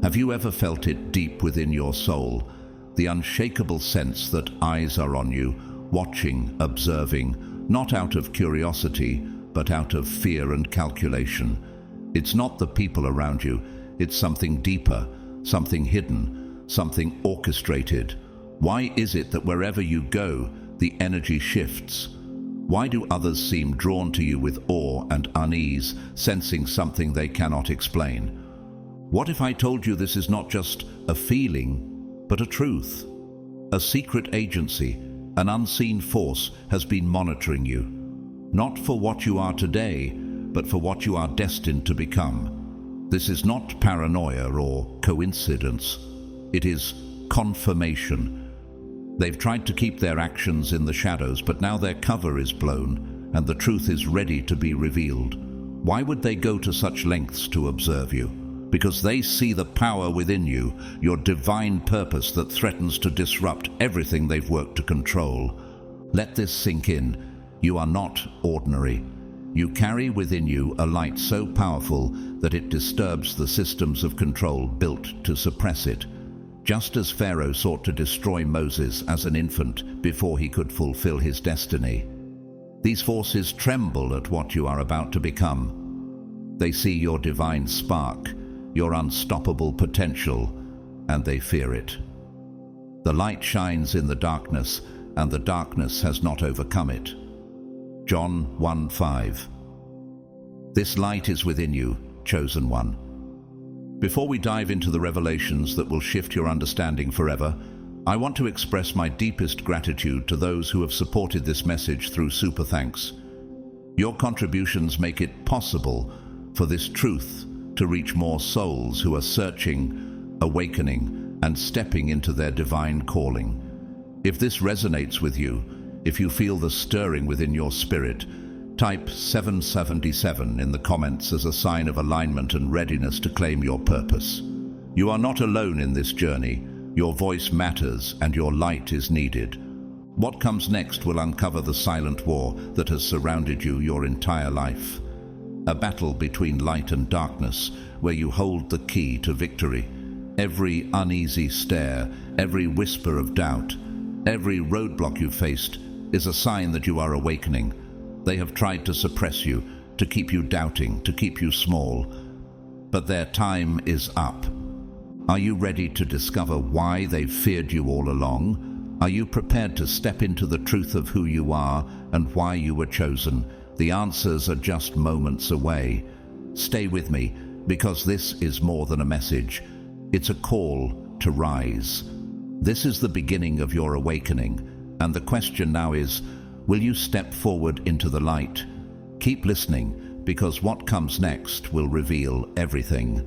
Have you ever felt it deep within your soul, the unshakable sense that eyes are on you, watching, observing, not out of curiosity, but out of fear and calculation? It's not the people around you, it's something deeper, something hidden, something orchestrated. Why is it that wherever you go, the energy shifts? Why do others seem drawn to you with awe and unease, sensing something they cannot explain? What if I told you this is not just a feeling, but a truth? A secret agency, an unseen force has been monitoring you, not for what you are today, but for what you are destined to become. This is not paranoia or coincidence. It is confirmation. They've tried to keep their actions in the shadows, but now their cover is blown and the truth is ready to be revealed. Why would they go to such lengths to observe you? Because they see the power within you, your divine purpose that threatens to disrupt everything they've worked to control. Let this sink in. You are not ordinary. You carry within you a light so powerful that it disturbs the systems of control built to suppress it. Just as Pharaoh sought to destroy Moses as an infant before he could fulfill his destiny. These forces tremble at what you are about to become. They see your divine spark, your unstoppable potential, and they fear it. The light shines in the darkness, and the darkness has not overcome it. John 1:5. This light is within you, chosen one. Before we dive into the revelations that will shift your understanding forever, I want to express my deepest gratitude to those who have supported this message through Super Thanks. Your contributions make it possible for this truth to reach more souls who are searching, awakening, and stepping into their divine calling. If this resonates with you, if you feel the stirring within your spirit, type 777 in the comments as a sign of alignment and readiness to claim your purpose. You are not alone in this journey. Your voice matters and your light is needed. What comes next will uncover the silent war that has surrounded you your entire life. A battle between light and darkness, where you hold the key to victory. Every uneasy stare, every whisper of doubt, every roadblock you faced is a sign that you are awakening. They have tried to suppress you, to keep you doubting, to keep you small. But their time is up. Are you ready to discover why they've feared you all along? Are you prepared to step into the truth of who you are and why you were chosen? The answers are just moments away. Stay with me, because this is more than a message. It's a call to rise. This is the beginning of your awakening, and the question now is, will you step forward into the light? Keep listening, because what comes next will reveal everything.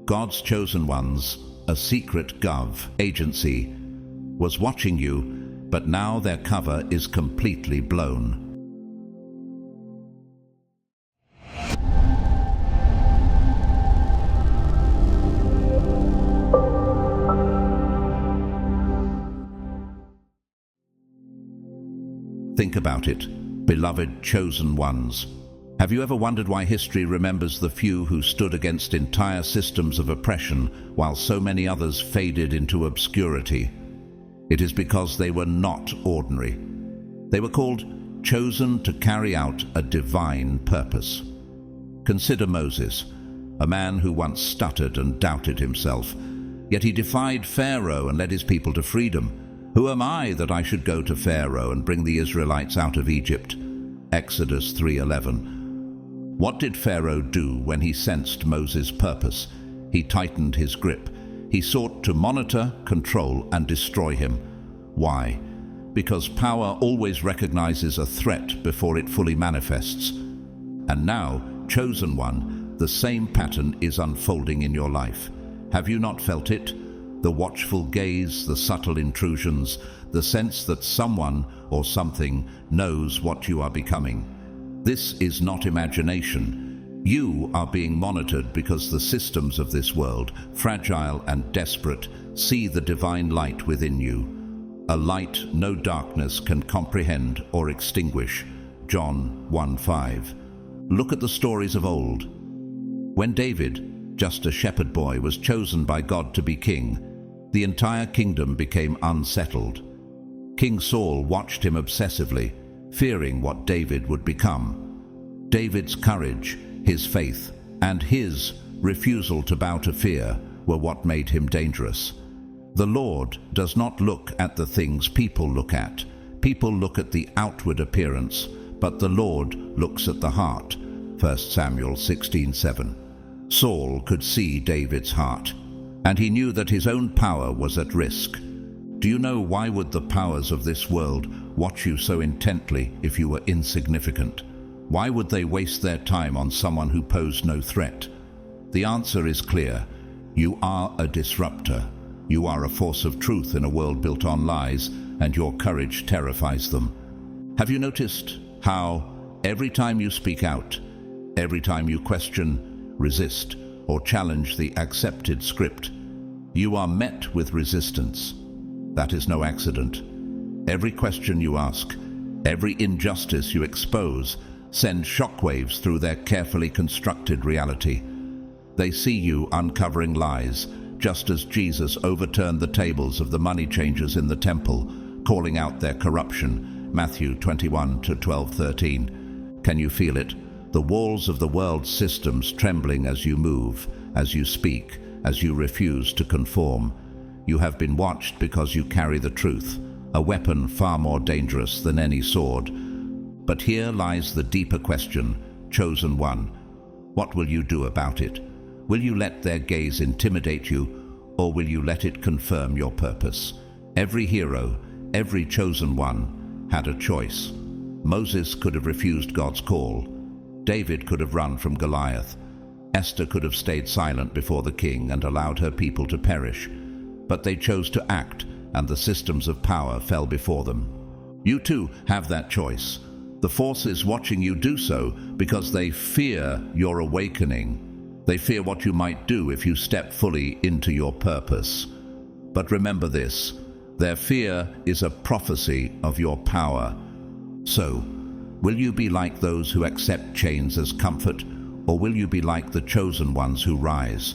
God's chosen ones, a secret gov agency, was watching you, but now their cover is completely blown. Think about it, beloved chosen ones. Have you ever wondered why history remembers the few who stood against entire systems of oppression while so many others faded into obscurity? It is because they were not ordinary. They were called chosen to carry out a divine purpose. Consider Moses, a man who once stuttered and doubted himself, yet he defied Pharaoh and led his people to freedom. Who am I that I should go to Pharaoh and bring the Israelites out of Egypt? Exodus 3:11. What did Pharaoh do when he sensed Moses' purpose? He tightened his grip. He sought to monitor, control, and destroy him. Why? Because power always recognizes a threat before it fully manifests. And now, chosen one, the same pattern is unfolding in your life. Have you not felt it? The watchful gaze, the subtle intrusions, the sense that someone or something knows what you are becoming. This is not imagination. You are being monitored because the systems of this world, fragile and desperate, see the divine light within you. A light no darkness can comprehend or extinguish. John 1:5. Look at the stories of old. When David, just a shepherd boy was chosen by God to be king, the entire kingdom became unsettled. King Saul watched him obsessively, fearing what David would become. David's courage, his faith, and his refusal to bow to fear were what made him dangerous. The Lord does not look at the things people look at. People look at the outward appearance, but the Lord looks at the heart. 1 Samuel 16:7. Saul could see David's heart, and he knew that his own power was at risk. Do you know why would the powers of this world watch you so intently if you were insignificant? Why would they waste their time on someone who posed no threat? The answer is clear. You are a disruptor. You are a force of truth in a world built on lies, and your courage terrifies them. Have you noticed how every time you speak out, every time you question, resist, or challenge the accepted script, you are met with resistance? That is no accident. Every question you ask, every injustice you expose, send shockwaves through their carefully constructed reality. They see you uncovering lies, just as Jesus overturned the tables of the money changers in the temple, calling out their corruption. Matthew 21:12-13. Can you feel it? The walls of the world's systems trembling as you move, as you speak, as you refuse to conform. You have been watched because you carry the truth, a weapon far more dangerous than any sword. But here lies the deeper question, chosen one. What will you do about it? Will you let their gaze intimidate you, or will you let it confirm your purpose? Every hero, every chosen one, had a choice. Moses could have refused God's call. David could have run from Goliath. Esther could have stayed silent before the king and allowed her people to perish. But they chose to act, and the systems of power fell before them. You too have that choice. The force is watching you do so because they fear your awakening. They fear what you might do if you step fully into your purpose. But remember this, their fear is a prophecy of your power. So, will you be like those who accept chains as comfort, or will you be like the chosen ones who rise?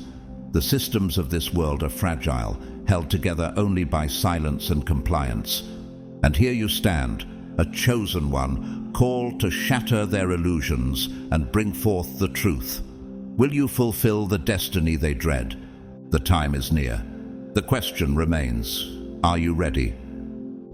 The systems of this world are fragile, held together only by silence and compliance. And here you stand, a chosen one, called to shatter their illusions and bring forth the truth. Will you fulfill the destiny they dread? The time is near. The question remains, are you ready?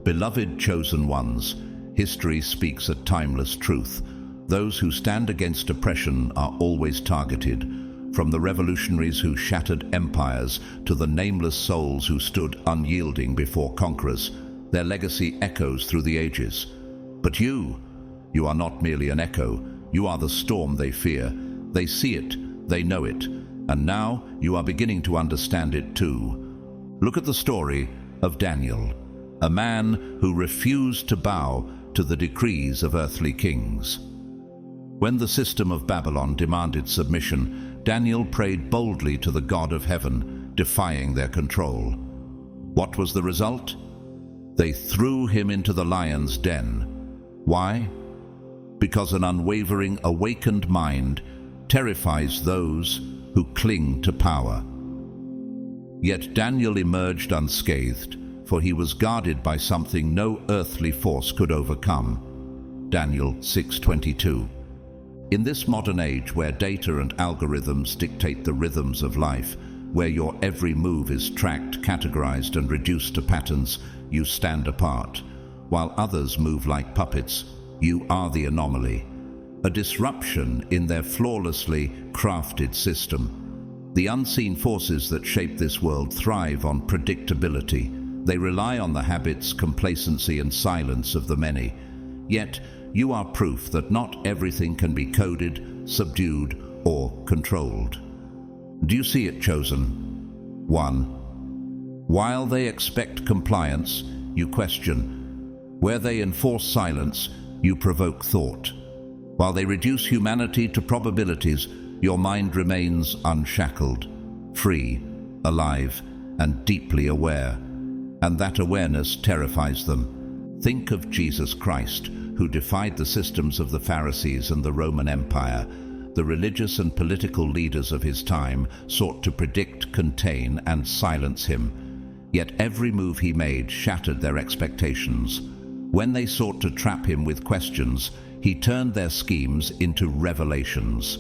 Beloved chosen ones, history speaks a timeless truth. Those who stand against oppression are always targeted, from the revolutionaries who shattered empires to the nameless souls who stood unyielding before conquerors. Their legacy echoes through the ages. But you are not merely an echo. You are the storm they fear. They see it, they know it, and now you are beginning to understand it too. Look at the story of Daniel, a man who refused to bow to the decrees of earthly kings. When the system of Babylon demanded submission, Daniel prayed boldly to the God of heaven, defying their control. What was the result? They threw him into the lion's den. Why? Because an unwavering, awakened mind terrifies those who cling to power. Yet Daniel emerged unscathed, for he was guarded by something no earthly force could overcome. Daniel 6:22. In this modern age where data and algorithms dictate the rhythms of life, where your every move is tracked, categorized, and reduced to patterns, you stand apart. While others move like puppets, you are the anomaly, a disruption in their flawlessly crafted system. The unseen forces that shape this world thrive on predictability. They rely on the habits, complacency, and silence of the many. Yet, you are proof that not everything can be coded, subdued, or controlled. Do you see it, chosen? 1. While they expect compliance, you question. Where they enforce silence, you provoke thought. While they reduce humanity to probabilities, your mind remains unshackled, free, alive, and deeply aware. And that awareness terrifies them. Think of Jesus Christ, who defied the systems of the Pharisees and the Roman Empire. the religious and political leaders of his time sought to predict, contain, and silence him. Yet every move he made shattered their expectations. When they sought to trap him with questions, he turned their schemes into revelations.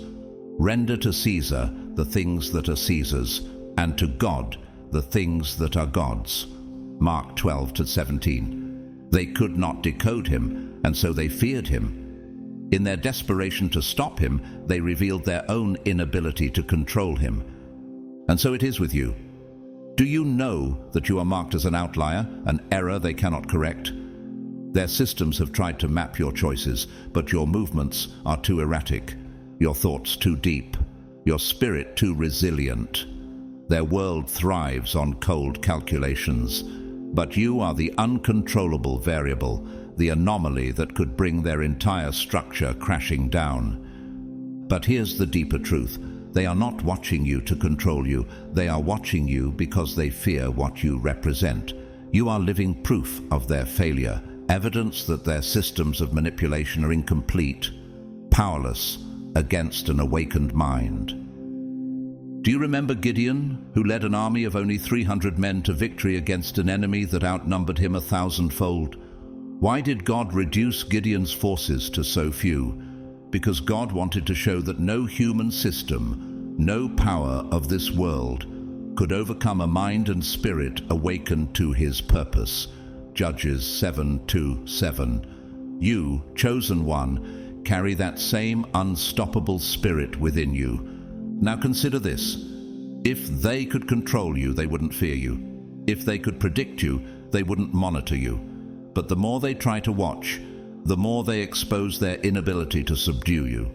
Render to Caesar the things that are Caesar's, and to God the things that are God's. Mark 12-17. They could not decode him, and so they feared him. In their desperation to stop him, they revealed their own inability to control him. And so it is with you. Do you know that you are marked as an outlier, an error they cannot correct? Their systems have tried to map your choices, but your movements are too erratic, your thoughts too deep, your spirit too resilient. Their world thrives on cold calculations, but you are the uncontrollable variable, the anomaly that could bring their entire structure crashing down. But here's the deeper truth. They are not watching you to control you. They are watching you because they fear what you represent. You are living proof of their failure, evidence that their systems of manipulation are incomplete, powerless against an awakened mind. Do you remember Gideon, who led an army of only 300 men to victory against an enemy that outnumbered him 1,000-fold? Why did God reduce Gideon's forces to so few? Because God wanted to show that no human system, no power of this world, could overcome a mind and spirit awakened to his purpose. Judges 7:2-7. You, chosen one, carry that same unstoppable spirit within you. Now consider this. If they could control you, they wouldn't fear you. If they could predict you, they wouldn't monitor you. But the more they try to watch, the more they expose their inability to subdue you.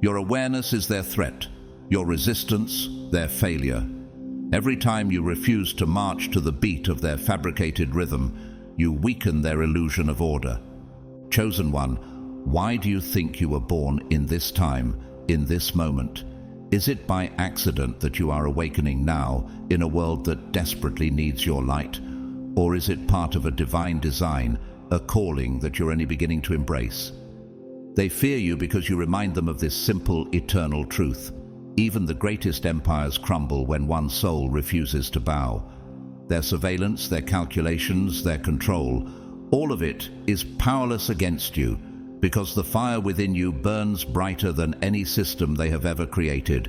Your awareness is their threat, your resistance, their failure. Every time you refuse to march to the beat of their fabricated rhythm, you weaken their illusion of order. Chosen one, why do you think you were born in this time, in this moment? Is it by accident that you are awakening now in a world that desperately needs your light? Or is it part of a divine design, a calling that you're only beginning to embrace? They fear you because you remind them of this simple, eternal truth. Even the greatest empires crumble when one soul refuses to bow. Their surveillance, their calculations, their control, all of it is powerless against you because the fire within you burns brighter than any system they have ever created.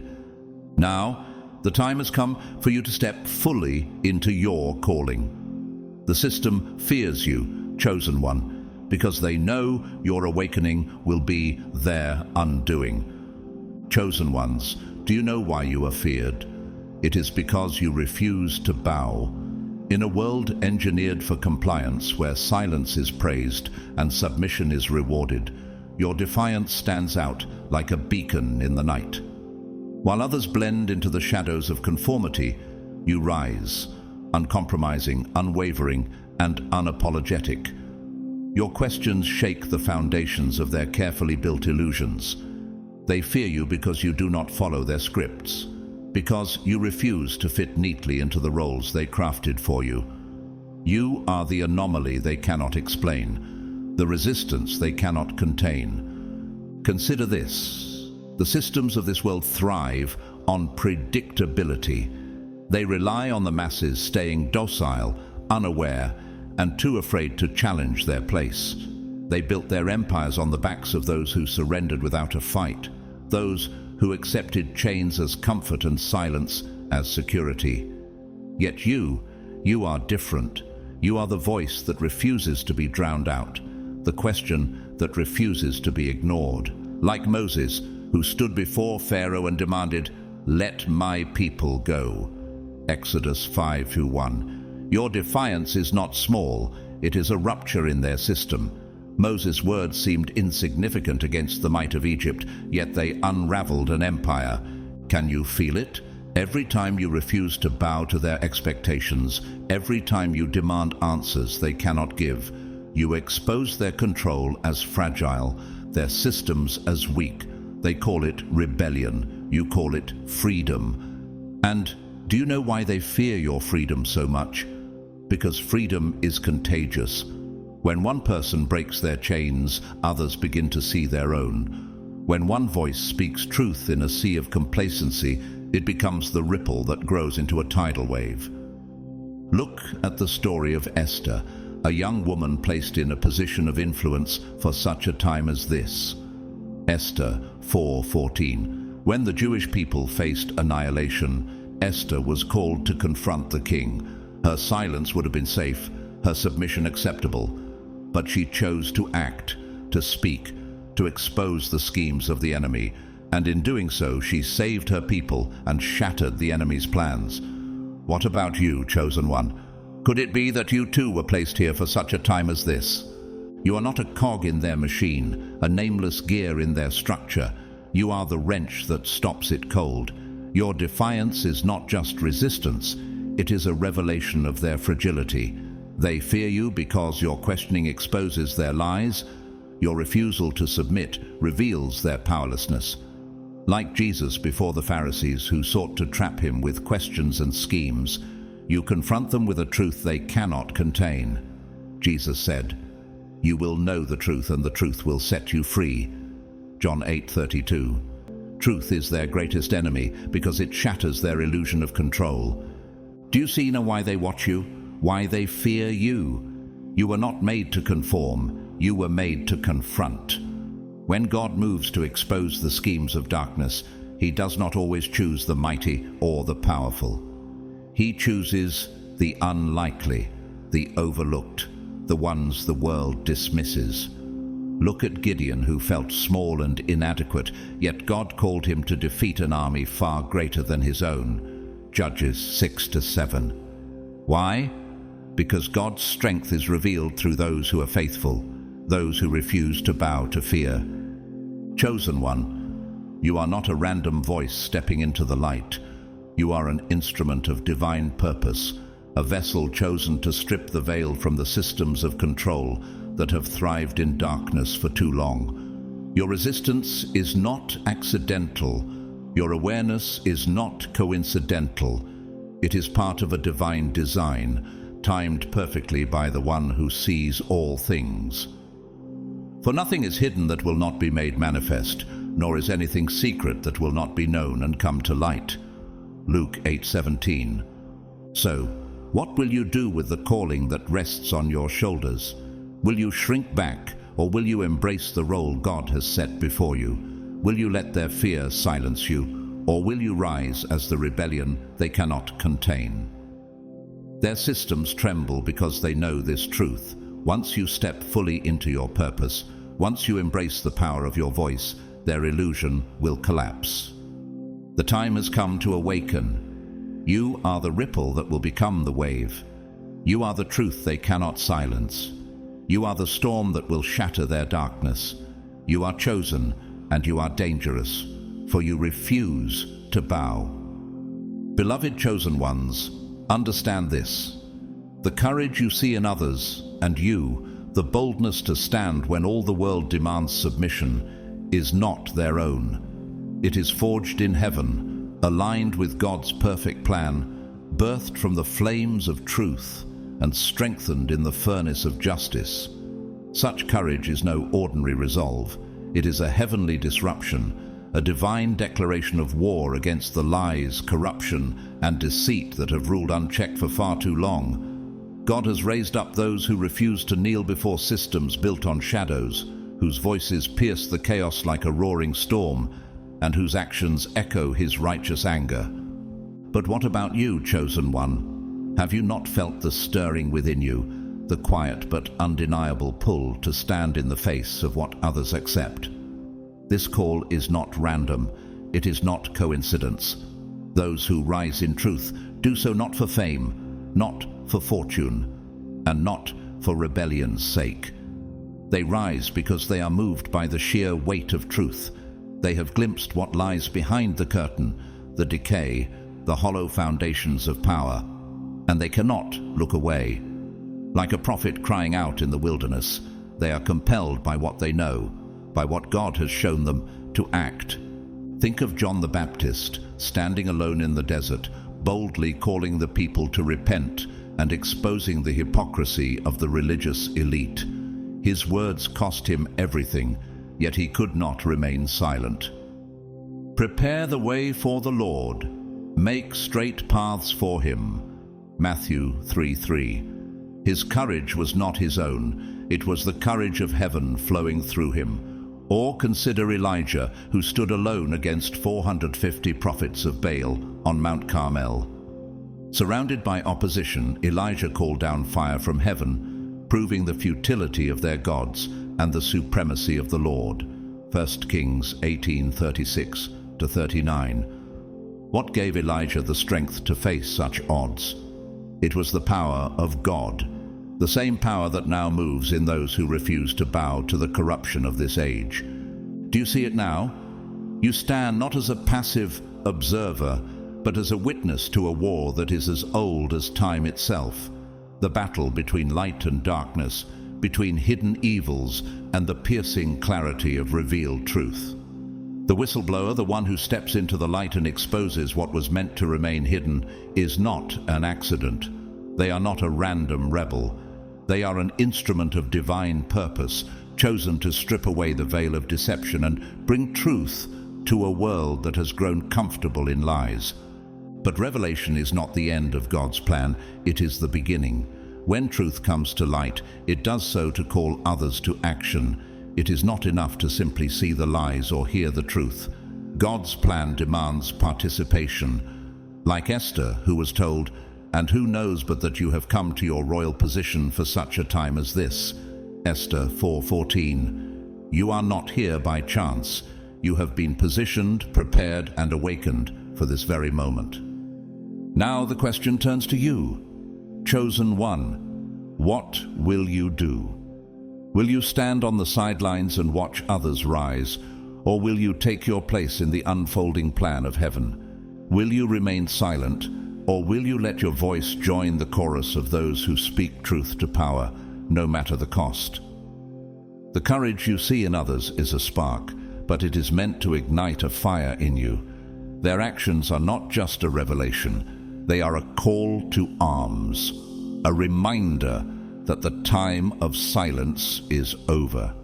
Now, the time has come for you to step fully into your calling. The system fears you, chosen one, because they know your awakening will be their undoing. Chosen ones, do you know why you are feared? It is because you refuse to bow. In a world engineered for compliance, where silence is praised and submission is rewarded, your defiance stands out like a beacon in the night. While others blend into the shadows of conformity, you rise, uncompromising, unwavering, and unapologetic. Your questions shake the foundations of their carefully built illusions. They fear you because you do not follow their scripts, because you refuse to fit neatly into the roles they crafted for you. You are the anomaly they cannot explain, the resistance they cannot contain. Consider this. The systems of this world thrive on predictability. They rely on the masses staying docile, unaware, and too afraid to challenge their place. They built their empires on the backs of those who surrendered without a fight, those who accepted chains as comfort and silence as security. Yet you are different. You are the voice that refuses to be drowned out, the question that refuses to be ignored. Like Moses, who stood before Pharaoh and demanded, "Let my people go." Exodus 5:1. Your defiance is not small, it is a rupture in their system. Moses' words seemed insignificant against the might of Egypt, yet they unraveled an empire. Can you feel it? Every time you refuse to bow to their expectations, every time you demand answers they cannot give, you expose their control as fragile, their systems as weak. They call it rebellion, you call it freedom. And do you know why they fear your freedom so much? Because freedom is contagious. When one person breaks their chains, others begin to see their own. When one voice speaks truth in a sea of complacency, it becomes the ripple that grows into a tidal wave. Look at the story of Esther, a young woman placed in a position of influence for such a time as this. Esther 4:14. When the Jewish people faced annihilation, Esther was called to confront the king. Her silence would have been safe, her submission acceptable, but she chose to act, to speak, to expose the schemes of the enemy, and in doing so she saved her people and shattered the enemy's plans. What about you, chosen one? Could it be that you too were placed here for such a time as this? You are not a cog in their machine, a nameless gear in their structure. You are the wrench that stops it cold. Your defiance is not just resistance, it is a revelation of their fragility. They fear you because your questioning exposes their lies. Your refusal to submit reveals their powerlessness. Like Jesus before the Pharisees who sought to trap him with questions and schemes, you confront them with a truth they cannot contain. Jesus said, "You will know the truth, and the truth will set you free." John 8:32. Truth is their greatest enemy because it shatters their illusion of control. Do you see now why they watch you? Why they fear you? You were not made to conform, you were made to confront. When God moves to expose the schemes of darkness, he does not always choose the mighty or the powerful. He chooses the unlikely, the overlooked, the ones the world dismisses. Look at Gideon, who felt small and inadequate, yet God called him to defeat an army far greater than his own. Judges 6-7. Why? Because God's strength is revealed through those who are faithful, those who refuse to bow to fear. Chosen one, you are not a random voice stepping into the light. You are an instrument of divine purpose, a vessel chosen to strip the veil from the systems of control that have thrived in darkness for too long. Your resistance is not accidental. Your awareness is not coincidental. It is part of a divine design, timed perfectly by the one who sees all things. For nothing is hidden that will not be made manifest, nor is anything secret that will not be known and come to light. Luke 8:17. So, what will you do with the calling that rests on your shoulders? Will you shrink back, or will you embrace the role God has set before you? Will you let their fear silence you, or will you rise as the rebellion they cannot contain? Their systems tremble because they know this truth. Once you step fully into your purpose, once you embrace the power of your voice, their illusion will collapse. The time has come to awaken. You are the ripple that will become the wave. You are the truth they cannot silence. You are the storm that will shatter their darkness. You are chosen, and you are dangerous, for you refuse to bow. Beloved chosen ones, understand this. The courage you see in others, and you, the boldness to stand when all the world demands submission, is not their own. It is forged in heaven, aligned with God's perfect plan, birthed from the flames of truth, and strengthened in the furnace of justice. Such courage is no ordinary resolve. It is a heavenly disruption, a divine declaration of war against the lies, corruption, and deceit that have ruled unchecked for far too long. God has raised up those who refuse to kneel before systems built on shadows, whose voices pierce the chaos like a roaring storm, and whose actions echo his righteous anger. But what about you, chosen one? Have you not felt the stirring within you, the quiet but undeniable pull to stand in the face of what others accept? This call is not random. It is not coincidence. Those who rise in truth do so not for fame, not for fortune, and not for rebellion's sake. They rise because they are moved by the sheer weight of truth. They have glimpsed what lies behind the curtain, the decay, the hollow foundations of power, and they cannot look away. Like a prophet crying out in the wilderness, they are compelled by what they know, by what God has shown them, to act. Think of John the Baptist, standing alone in the desert, boldly calling the people to repent and exposing the hypocrisy of the religious elite. His words cost him everything. yet he could not remain silent. "Prepare the way for the Lord. Make straight paths for him." Matthew 3:3. His courage was not his own. It was the courage of heaven flowing through him. Or consider Elijah, who stood alone against 450 prophets of Baal on Mount Carmel. Surrounded by opposition, Elijah called down fire from heaven, proving the futility of their gods and the supremacy of the Lord. 1 Kings 18:36-39. What gave Elijah the strength to face such odds? It was the power of God, the same power that now moves in those who refuse to bow to the corruption of this age. Do you see it now? You stand not as a passive observer, but as a witness to a war that is as old as time itself, the battle between light and darkness, between hidden evils and the piercing clarity of revealed truth. The whistleblower, the one who steps into the light and exposes what was meant to remain hidden, is not an accident. They are not a random rebel. They are an instrument of divine purpose, chosen to strip away the veil of deception and bring truth to a world that has grown comfortable in lies. But revelation is not the end of God's plan, it is the beginning. When truth comes to light, it does so to call others to action. It is not enough to simply see the lies or hear the truth. God's plan demands participation. Like Esther, who was told, "And who knows but that you have come to your royal position for such a time as this?" Esther 4:14. You are not here by chance. You have been positioned, prepared, and awakened for this very moment. Now the question turns to you. Chosen one, what will you do? Will you stand on the sidelines and watch others rise, or will you take your place in the unfolding plan of heaven? Will you remain silent, or will you let your voice join the chorus of those who speak truth to power, no matter the cost? The courage you see in others is a spark, but it is meant to ignite a fire in you. Their actions are not just a revelation, they are a call to arms, a reminder that the time of silence is over.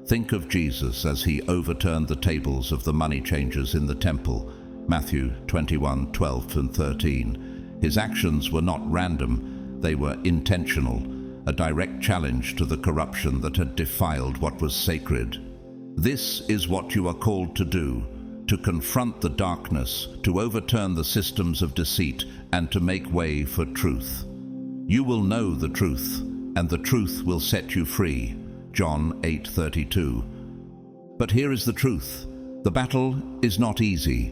Think of Jesus as he overturned the tables of the money changers in the temple, Matthew 21:12-13. His actions were not random, they were intentional, a direct challenge to the corruption that had defiled what was sacred. This is what you are called to do, to confront the darkness, to overturn the systems of deceit, and to make way for truth. You will know the truth, and the truth will set you free. John 8:32. But here is the truth. The battle is not easy.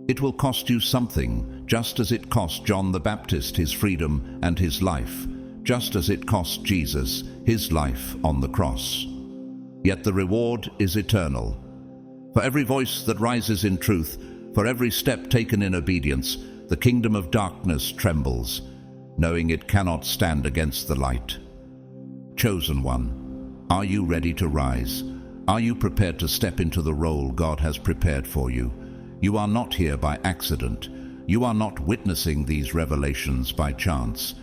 It will cost you something, just as it cost John the Baptist his freedom and his life, just as it cost Jesus his life on the cross. Yet the reward is eternal. For every voice that rises in truth, for every step taken in obedience, the kingdom of darkness trembles, knowing it cannot stand against the light. Chosen one, are you ready to rise? Are you prepared to step into the role God has prepared for you? You are not here by accident. You are not witnessing these revelations by chance.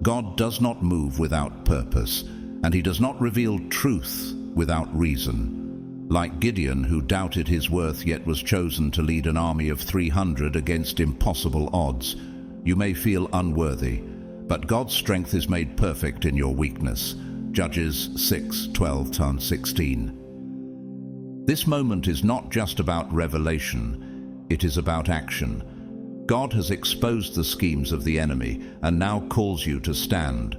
God does not move without purpose, and he does not reveal truth without reason. Like Gideon, who doubted his worth yet was chosen to lead an army of 300 against impossible odds, you may feel unworthy, but God's strength is made perfect in your weakness. Judges 6:12-16. This moment is not just about revelation, it is about action. God has exposed the schemes of the enemy and now calls you to stand.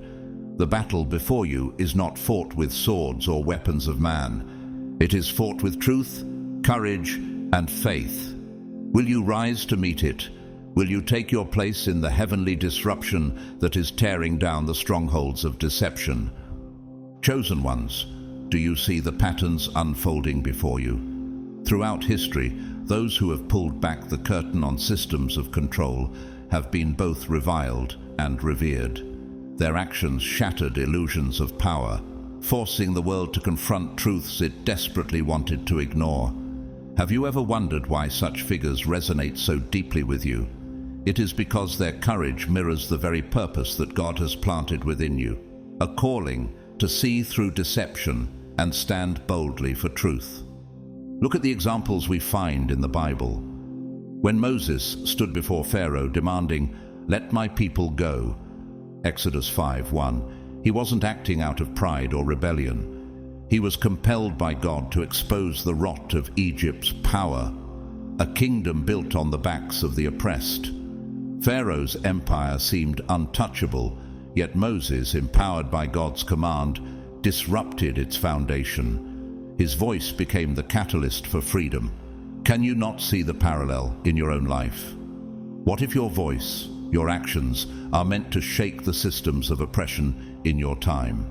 The battle before you is not fought with swords or weapons of man. It is fought with truth, courage, and faith. Will you rise to meet it? Will you take your place in the heavenly disruption that is tearing down the strongholds of deception? Chosen ones, do you see the patterns unfolding before you? Throughout history, those who have pulled back the curtain on systems of control have been both reviled and revered. Their actions shattered illusions of power, forcing the world to confront truths it desperately wanted to ignore. Have you ever wondered why such figures resonate so deeply with you? It is because their courage mirrors the very purpose that God has planted within you, a calling to see through deception and stand boldly for truth. Look at the examples we find in the Bible. When Moses stood before Pharaoh demanding, "Let my people go," Exodus 5:1, he wasn't acting out of pride or rebellion. He was compelled by God to expose the rot of Egypt's power, a kingdom built on the backs of the oppressed. Pharaoh's empire seemed untouchable, yet Moses, empowered by God's command, disrupted its foundation. His voice became the catalyst for freedom. Can you not see the parallel in your own life? What if your voice, your actions, are meant to shake the systems of oppression in your time?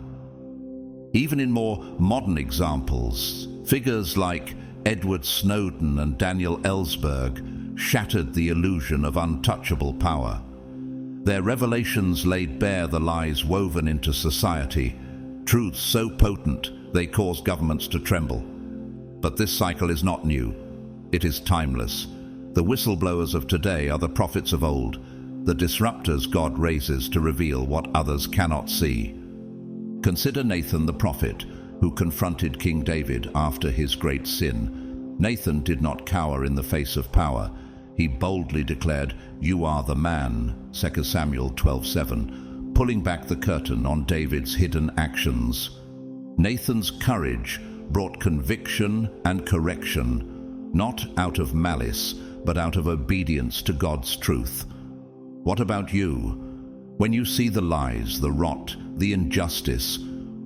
Even in more modern examples, figures like Edward Snowden and Daniel Ellsberg shattered the illusion of untouchable power. Their revelations laid bare the lies woven into society, truths so potent they caused governments to tremble. But this cycle is not new. It is timeless. The whistleblowers of today are the prophets of old, the disruptors God raises to reveal what others cannot see. Consider Nathan the prophet, who confronted King David after his great sin. Nathan did not cower in the face of power. He boldly declared, "You are the man," 2 Samuel 12:7, pulling back the curtain on David's hidden actions. Nathan's courage brought conviction and correction, not out of malice, but out of obedience to God's truth. What about you? When you see the lies, the rot, the injustice,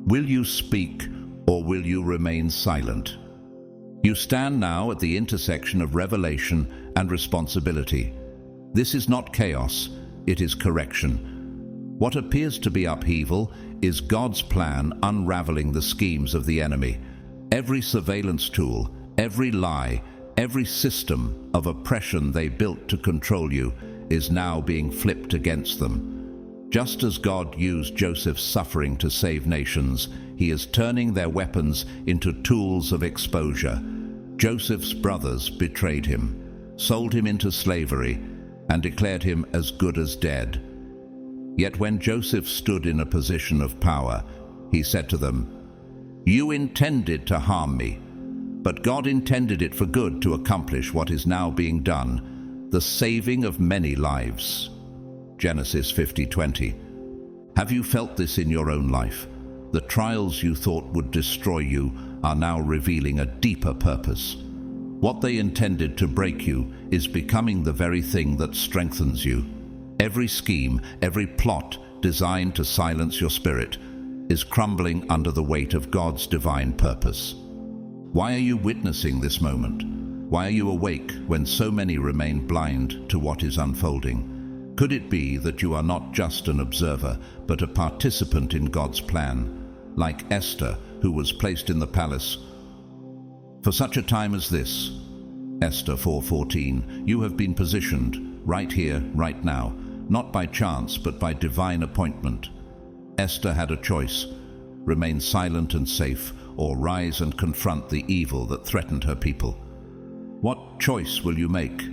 will you speak or will you remain silent? You stand now at the intersection of revelation and responsibility. This is not chaos, it is correction. What appears to be upheaval is God's plan unraveling the schemes of the enemy. Every surveillance tool, every lie, every system of oppression they built to control you is now being flipped against them. Just as God used Joseph's suffering to save nations, he is turning their weapons into tools of exposure. Joseph's brothers betrayed him, sold him into slavery, and declared him as good as dead. Yet when Joseph stood in a position of power, he said to them, "You intended to harm me, but God intended it for good to accomplish what is now being done, the saving of many lives." Genesis 50:20. Have you felt this in your own life? The trials you thought would destroy you are now revealing a deeper purpose. What they intended to break you is becoming the very thing that strengthens you. Every scheme, every plot designed to silence your spirit is crumbling under the weight of God's divine purpose. Why are you witnessing this moment? Why are you awake when so many remain blind to what is unfolding? Could it be that you are not just an observer, but a participant in God's plan, like Esther, who was placed in the palace for such a time as this? Esther 4:14, you have been positioned right here, right now, not by chance, but by divine appointment. Esther had a choice: remain silent and safe, or rise and confront the evil that threatened her people. What choice will you make?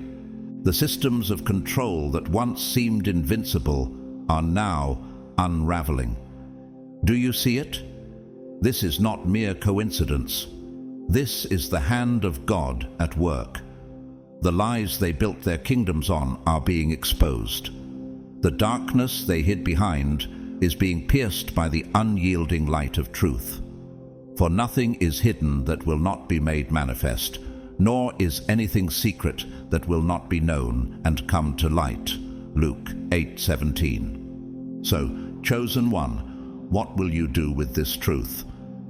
The systems of control that once seemed invincible are now unraveling. Do you see it? This is not mere coincidence. This is the hand of God at work. The lies they built their kingdoms on are being exposed. The darkness they hid behind is being pierced by the unyielding light of truth. For nothing is hidden that will not be made manifest, nor is anything secret that will not be known and come to light. Luke 8:17. So, chosen one, what will you do with this truth?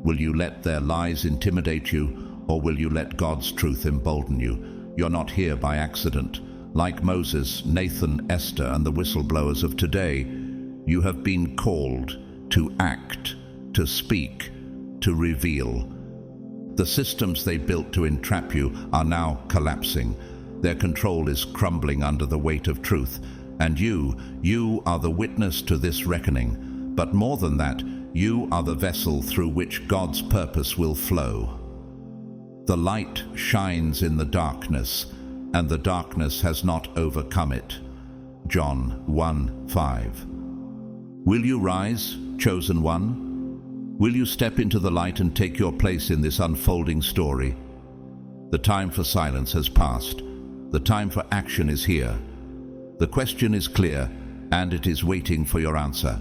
Will you let their lies intimidate you, or will you let God's truth embolden you? You're not here by accident. Like Moses, Nathan, Esther, and the whistleblowers of today, you have been called to act, to speak, to reveal. The systems they built to entrap you are now collapsing. Their control is crumbling under the weight of truth. And you are the witness to this reckoning. But more than that, you are the vessel through which God's purpose will flow. The light shines in the darkness, and the darkness has not overcome it. John 1:5. Will you rise, chosen one? Will you step into the light and take your place in this unfolding story? The time for silence has passed. The time for action is here. The question is clear, and it is waiting for your answer.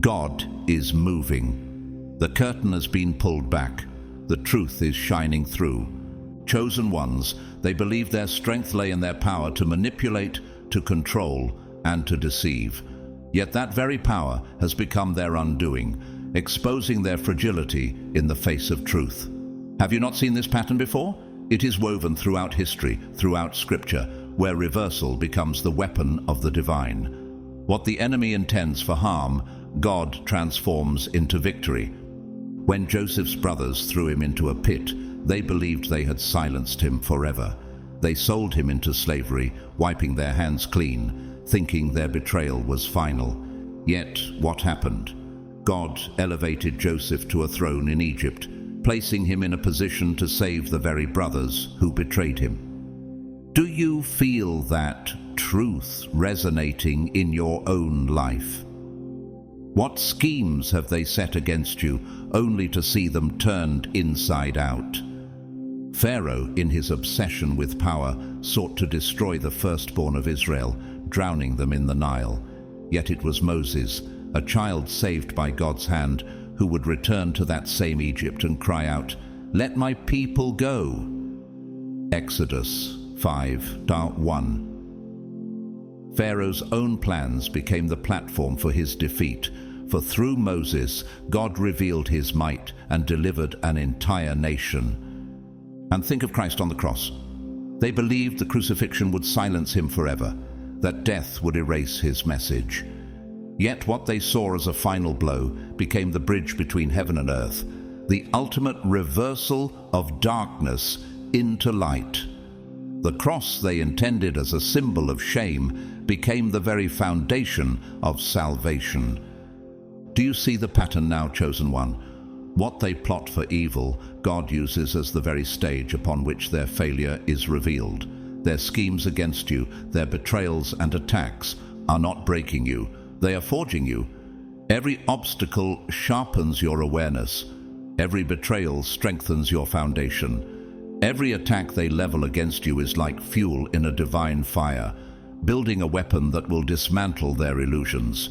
God is moving. The curtain has been pulled back. The truth is shining through. Chosen ones, they believed their strength lay in their power to manipulate, to control, and to deceive. Yet that very power has become their undoing, exposing their fragility in the face of truth. Have you not seen this pattern before? It is woven throughout history, throughout Scripture, where reversal becomes the weapon of the divine. What the enemy intends for harm, God transforms into victory. When Joseph's brothers threw him into a pit, they believed they had silenced him forever. They sold him into slavery, wiping their hands clean, thinking their betrayal was final. Yet, what happened? God elevated Joseph to a throne in Egypt, placing him in a position to save the very brothers who betrayed him. Do you feel that truth resonating in your own life? What schemes have they set against you, only to see them turned inside out? Pharaoh, in his obsession with power, sought to destroy the firstborn of Israel, drowning them in the Nile. Yet it was Moses, a child saved by God's hand, who would return to that same Egypt and cry out, "Let my people go." Exodus 5:1. Pharaoh's own plans became the platform for his defeat, for through Moses, God revealed his might and delivered an entire nation. And think of Christ on the cross. They believed the crucifixion would silence him forever, that death would erase his message. Yet what they saw as a final blow became the bridge between heaven and earth, the ultimate reversal of darkness into light. The cross they intended as a symbol of shame became the very foundation of salvation. Do you see the pattern now, chosen one? What they plot for evil, God uses as the very stage upon which their failure is revealed. Their schemes against you, their betrayals and attacks are not breaking you, they are forging you. Every obstacle sharpens your awareness. Every betrayal strengthens your foundation. Every attack they level against you is like fuel in a divine fire, building a weapon that will dismantle their illusions.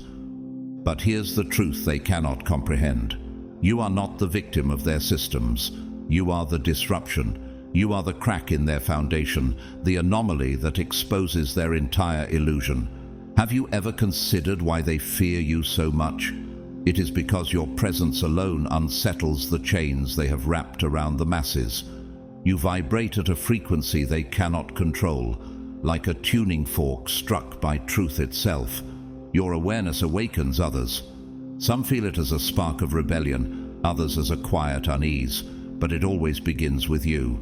But here's the truth they cannot comprehend. You are not the victim of their systems. You are the disruption. You are the crack in their foundation, the anomaly that exposes their entire illusion. Have you ever considered why they fear you so much? It is because your presence alone unsettles the chains they have wrapped around the masses. You vibrate at a frequency they cannot control, like a tuning fork struck by truth itself. Your awareness awakens others. Some feel it as a spark of rebellion, others as a quiet unease, but it always begins with you.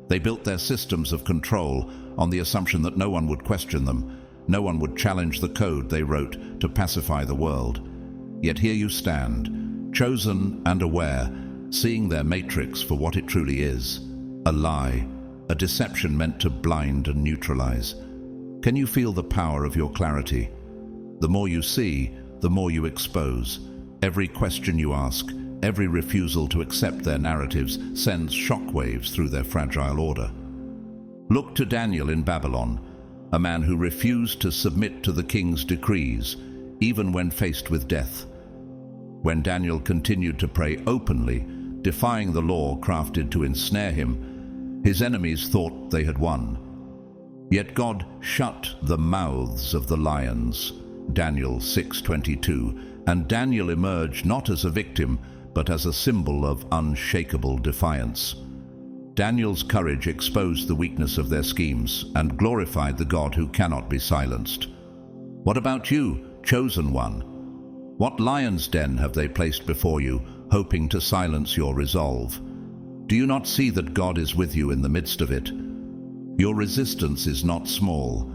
They built their systems of control on the assumption that no one would question them, no one would challenge the code they wrote to pacify the world. Yet here you stand, chosen and aware, seeing their matrix for what it truly is, a lie, a deception meant to blind and neutralize. Can you feel the power of your clarity? The more you see, the more you expose. Every question you ask, every refusal to accept their narratives sends shockwaves through their fragile order. Look to Daniel in Babylon, a man who refused to submit to the king's decrees, even when faced with death. When Daniel continued to pray openly, defying the law crafted to ensnare him, his enemies thought they had won. Yet God shut the mouths of the lions, Daniel 6:22, and Daniel emerged not as a victim, but as a symbol of unshakable defiance. Daniel's courage exposed the weakness of their schemes and glorified the God who cannot be silenced. What about you, chosen one? What lion's den have they placed before you, hoping to silence your resolve? Do you not see that God is with you in the midst of it? Your resistance is not small.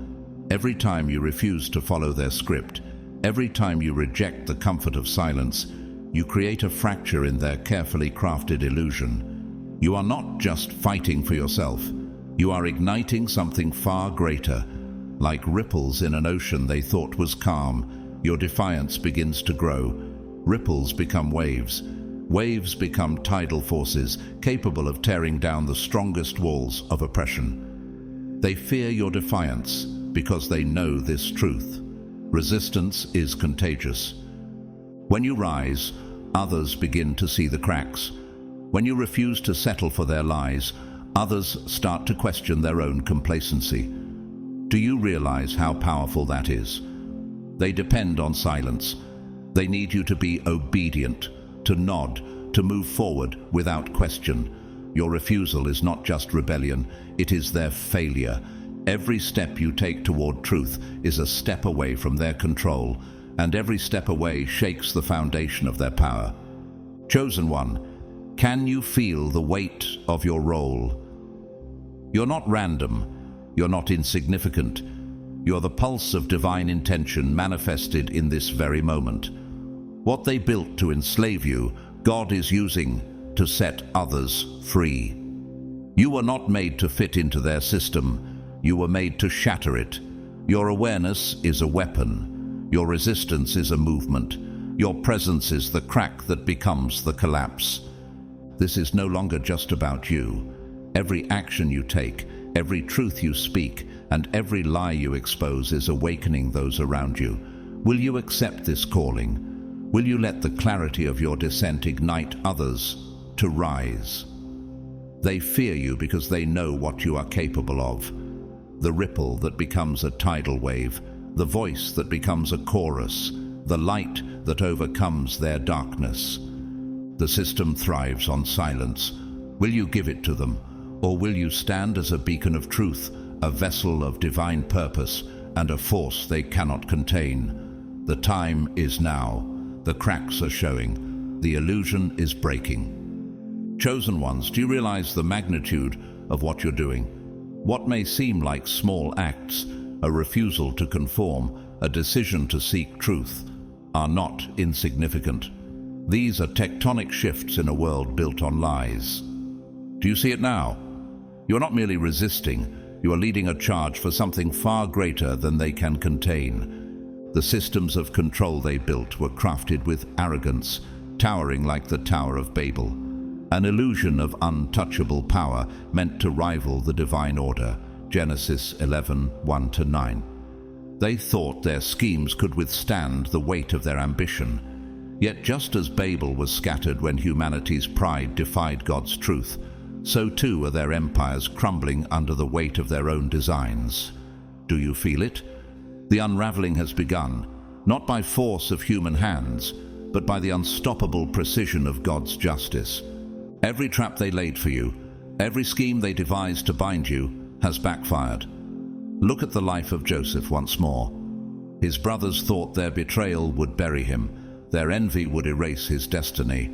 Every time you refuse to follow their script, every time you reject the comfort of silence, you create a fracture in their carefully crafted illusion. You are not just fighting for yourself. You are igniting something far greater. Like ripples in an ocean they thought was calm, your defiance begins to grow. Ripples become waves. Waves become tidal forces capable of tearing down the strongest walls of oppression. They fear your defiance because they know this truth. Resistance is contagious. When you rise, others begin to see the cracks. When you refuse to settle for their lies, others start to question their own complacency. Do you realize how powerful that is? They depend on silence. They need you to be obedient, to nod, to move forward without question. Your refusal is not just rebellion, it is their failure. Every step you take toward truth is a step away from their control, and every step away shakes the foundation of their power. Chosen one, can you feel the weight of your role? You're not random, you're not insignificant. You're the pulse of divine intention manifested in this very moment. What they built to enslave you, God is using to set others free. You were not made to fit into their system. You were made to shatter it. Your awareness is a weapon. Your resistance is a movement. Your presence is the crack that becomes the collapse. This is no longer just about you. Every action you take, every truth you speak, and every lie you expose is awakening those around you. Will you accept this calling? Will you let the clarity of your descent ignite others to rise? They fear you because they know what you are capable of. The ripple that becomes a tidal wave, the voice that becomes a chorus, the light that overcomes their darkness. The system thrives on silence. Will you give it to them, or will you stand as a beacon of truth, a vessel of divine purpose, and a force they cannot contain? The time is now. The cracks are showing. The illusion is breaking. Chosen ones, do you realize the magnitude of what you're doing? What may seem like small acts, a refusal to conform, a decision to seek truth, are not insignificant. These are tectonic shifts in a world built on lies. Do you see it now? You're not merely resisting, you are leading a charge for something far greater than they can contain. The systems of control they built were crafted with arrogance, towering like the Tower of Babel, an illusion of untouchable power meant to rival the divine order. Genesis 11:1-9. They thought their schemes could withstand the weight of their ambition. Yet just as Babel was scattered when humanity's pride defied God's truth, so too are their empires crumbling under the weight of their own designs. Do you feel it? The unraveling has begun, not by force of human hands, but by the unstoppable precision of God's justice. Every trap they laid for you, every scheme they devised to bind you, has backfired. Look at the life of Joseph once more. His brothers thought their betrayal would bury him, their envy would erase his destiny.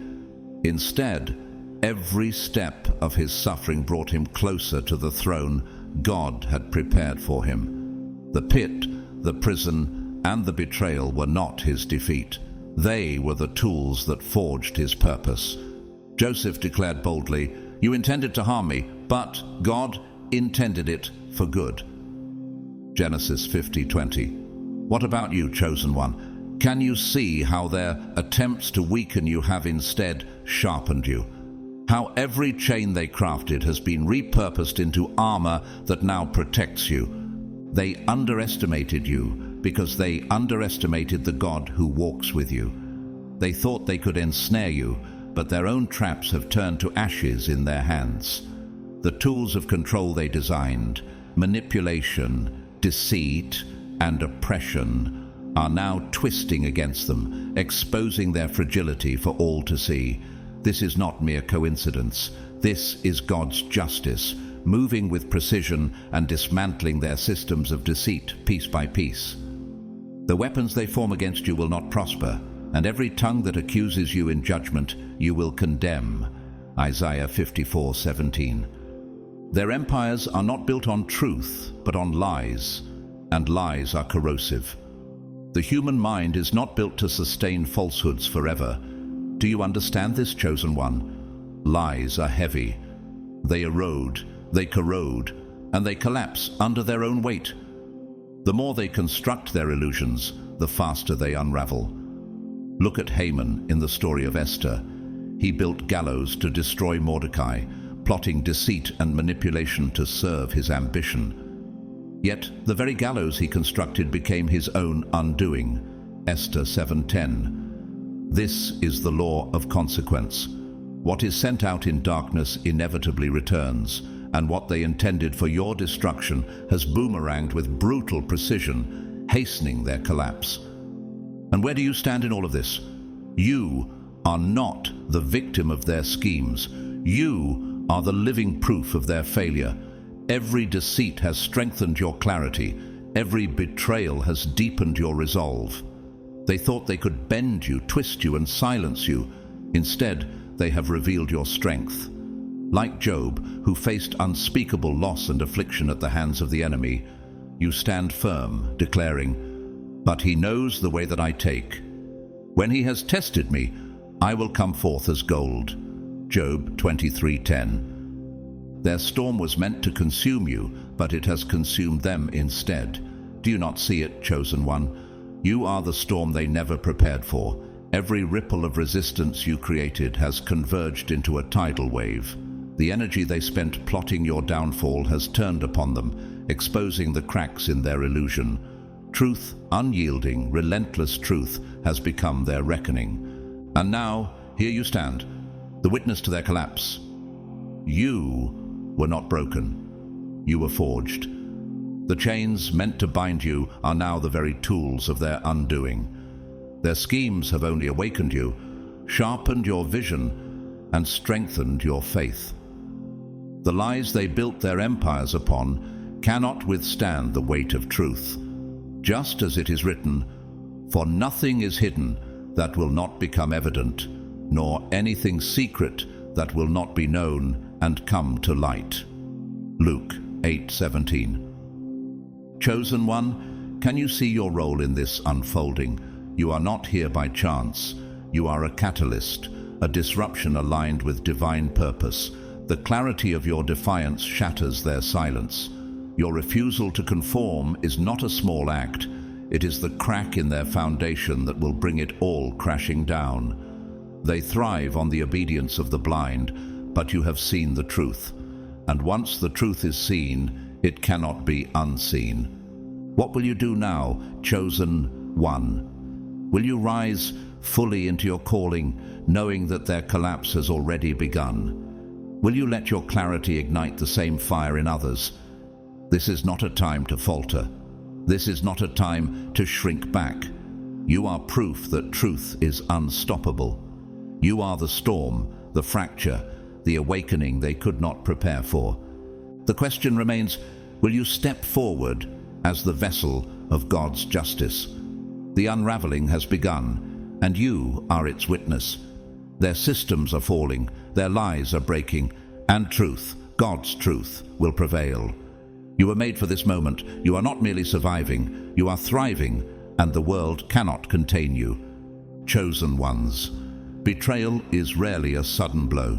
Instead, every step of his suffering brought him closer to the throne God had prepared for him. The pit, the prison, and the betrayal were not his defeat. They were the tools that forged his purpose. Joseph declared boldly, "You intended to harm me, but God intended it for good." Genesis 50:20. What about you, chosen one? Can you see how their attempts to weaken you have instead sharpened you? How every chain they crafted has been repurposed into armor that now protects you. They underestimated you because they underestimated the God who walks with you. They thought they could ensnare you, but their own traps have turned to ashes in their hands. The tools of control they designed, manipulation, deceit, and oppression, are now twisting against them, exposing their fragility for all to see. This is not mere coincidence. This is God's justice, moving with precision and dismantling their systems of deceit piece by piece. The weapons they form against you will not prosper, and every tongue that accuses you in judgment you will condemn. Isaiah 54:17. Their empires are not built on truth, but on lies, and lies are corrosive. The human mind is not built to sustain falsehoods forever. Do you understand this, chosen one? Lies are heavy. They erode, they corrode, and they collapse under their own weight. The more they construct their illusions, the faster they unravel. Look at Haman in the story of Esther. He built gallows to destroy Mordecai, plotting deceit and manipulation to serve his ambition. Yet the very gallows he constructed became his own undoing. Esther 7:10. This is the law of consequence. What is sent out in darkness inevitably returns, and what they intended for your destruction has boomeranged with brutal precision, hastening their collapse. And where do you stand in all of this? You are not the victim of their schemes. You are the living proof of their failure. Every deceit has strengthened your clarity. Every betrayal has deepened your resolve. They thought they could bend you, twist you, and silence you. Instead, they have revealed your strength. Like Job, who faced unspeakable loss and affliction at the hands of the enemy, you stand firm, declaring, "But he knows the way that I take. When he has tested me, I will come forth as gold." Job 23:10. Their storm was meant to consume you, but it has consumed them instead. Do you not see it, chosen one? You are the storm they never prepared for. Every ripple of resistance you created has converged into a tidal wave. The energy they spent plotting your downfall has turned upon them, exposing the cracks in their illusion. Truth, unyielding, relentless truth, has become their reckoning. And now, here you stand, the witness to their collapse. You were not broken. You were forged. The chains meant to bind you are now the very tools of their undoing. Their schemes have only awakened you, sharpened your vision, and strengthened your faith. The lies they built their empires upon cannot withstand the weight of truth. Just as it is written, "For nothing is hidden that will not become evident, nor anything secret that will not be known and come to light." Luke 8:17. Chosen one, can you see your role in this unfolding? You are not here by chance. You are a catalyst, a disruption aligned with divine purpose. The clarity of your defiance shatters their silence. Your refusal to conform is not a small act. It is the crack in their foundation that will bring it all crashing down. They thrive on the obedience of the blind, but you have seen the truth. And once the truth is seen, it cannot be unseen. What will you do now, chosen one? Will you rise fully into your calling, knowing that their collapse has already begun? Will you let your clarity ignite the same fire in others? This is not a time to falter. This is not a time to shrink back. You are proof that truth is unstoppable. You are the storm, the fracture, the awakening they could not prepare for. The question remains, will you step forward as the vessel of God's justice? The unraveling has begun, and you are its witness. Their systems are falling, their lies are breaking, and truth, God's truth, will prevail. You were made for this moment. You are not merely surviving, you are thriving, and the world cannot contain you. Chosen ones. Betrayal is rarely a sudden blow.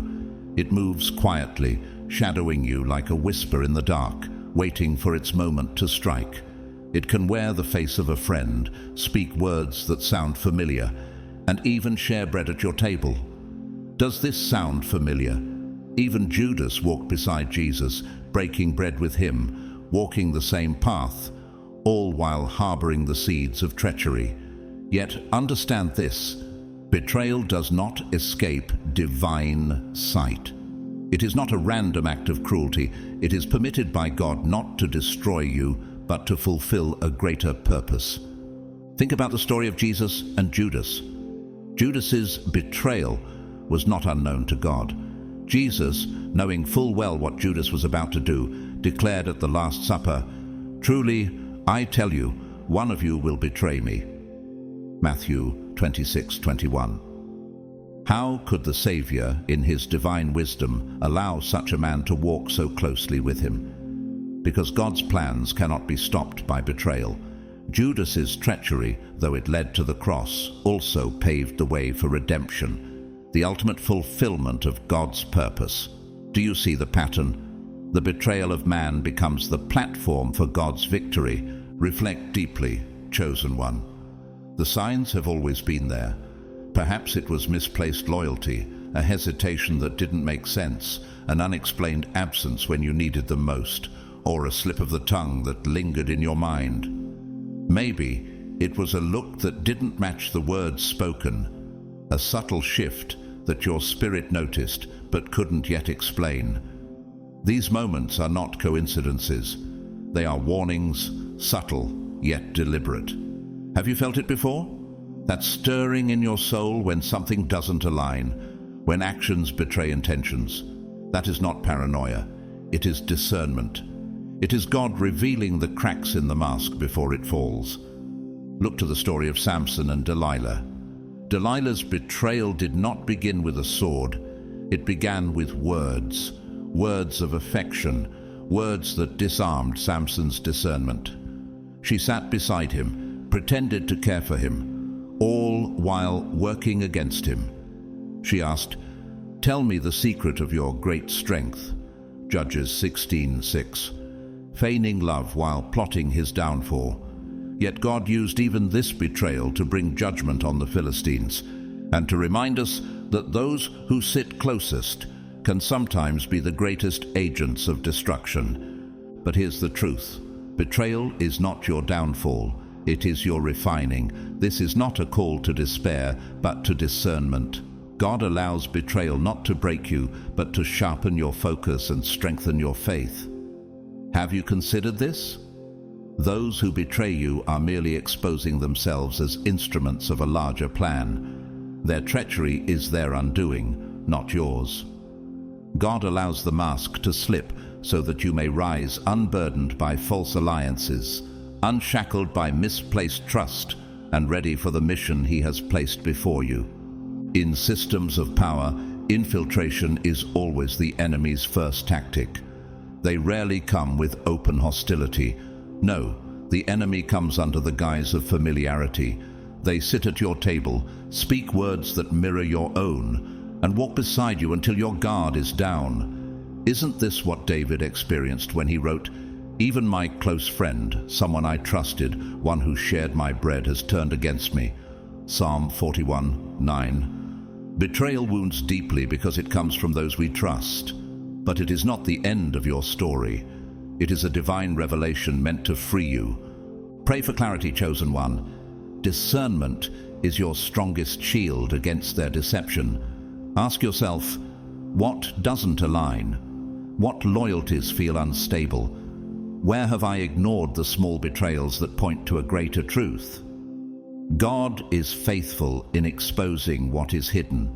It moves quietly, shadowing you like a whisper in the dark, waiting for its moment to strike. It can wear the face of a friend, speak words that sound familiar, and even share bread at your table. Does this sound familiar? Even Judas walked beside Jesus, breaking bread with him, walking the same path, all while harboring the seeds of treachery. Yet understand this, betrayal does not escape divine sight. It is not a random act of cruelty. It is permitted by God not to destroy you, but to fulfill a greater purpose. Think about the story of Jesus and Judas. Judas's betrayal was not unknown to God. Jesus, knowing full well what Judas was about to do, declared at the Last Supper, "Truly, I tell you, one of you will betray me." Matthew 26:21. How could the Savior, in his divine wisdom, allow such a man to walk so closely with him? Because God's plans cannot be stopped by betrayal. Judas's treachery, though it led to the cross, also paved the way for redemption, the ultimate fulfillment of God's purpose. Do you see the pattern? The betrayal of man becomes the platform for God's victory. Reflect deeply, chosen one. The signs have always been there. Perhaps it was misplaced loyalty, a hesitation that didn't make sense, an unexplained absence when you needed them most, or a slip of the tongue that lingered in your mind. Maybe it was a look that didn't match the words spoken, a subtle shift that your spirit noticed but couldn't yet explain. These moments are not coincidences. They are warnings, subtle yet deliberate. Have you felt it before? That stirring in your soul when something doesn't align, when actions betray intentions. That is not paranoia. It is discernment. It is God revealing the cracks in the mask before it falls. Look to the story of Samson and Delilah. Delilah's betrayal did not begin with a sword. It began with words, words of affection, words that disarmed Samson's discernment. She sat beside him, pretended to care for him, all while working against him. She asked, "Tell me the secret of your great strength." Judges 16:6. Feigning love while plotting his downfall. Yet God used even this betrayal to bring judgment on the Philistines, and to remind us that those who sit closest can sometimes be the greatest agents of destruction. But here's the truth. Betrayal is not your downfall. It is your refining. This is not a call to despair, but to discernment. God allows betrayal not to break you, but to sharpen your focus and strengthen your faith. Have you considered this? Those who betray you are merely exposing themselves as instruments of a larger plan. Their treachery is their undoing, not yours. God allows the mask to slip so that you may rise unburdened by false alliances, unshackled by misplaced trust, and ready for the mission He has placed before you. In systems of power, infiltration is always the enemy's first tactic. They rarely come with open hostility. No, the enemy comes under the guise of familiarity. They sit at your table, speak words that mirror your own, and walk beside you until your guard is down. Isn't this what David experienced when he wrote, "Even my close friend, someone I trusted, one who shared my bread, has turned against me"? Psalm 41:9. Betrayal wounds deeply because it comes from those we trust. But it is not the end of your story. It is a divine revelation meant to free you. Pray for clarity, chosen one. Discernment is your strongest shield against their deception. Ask yourself, what doesn't align? What loyalties feel unstable? Where have I ignored the small betrayals that point to a greater truth? God is faithful in exposing what is hidden.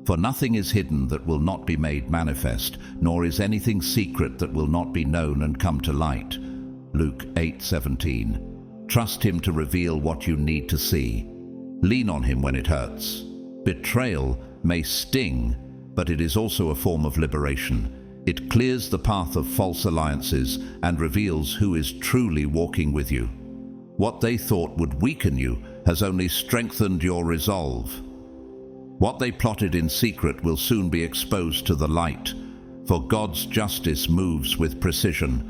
For nothing is hidden that will not be made manifest, nor is anything secret that will not be known and come to light. Luke 8:17. Trust Him to reveal what you need to see. Lean on Him when it hurts. Betrayal may sting, but it is also a form of liberation. It clears the path of false alliances and reveals who is truly walking with you. What they thought would weaken you has only strengthened your resolve. What they plotted in secret will soon be exposed to the light, for God's justice moves with precision.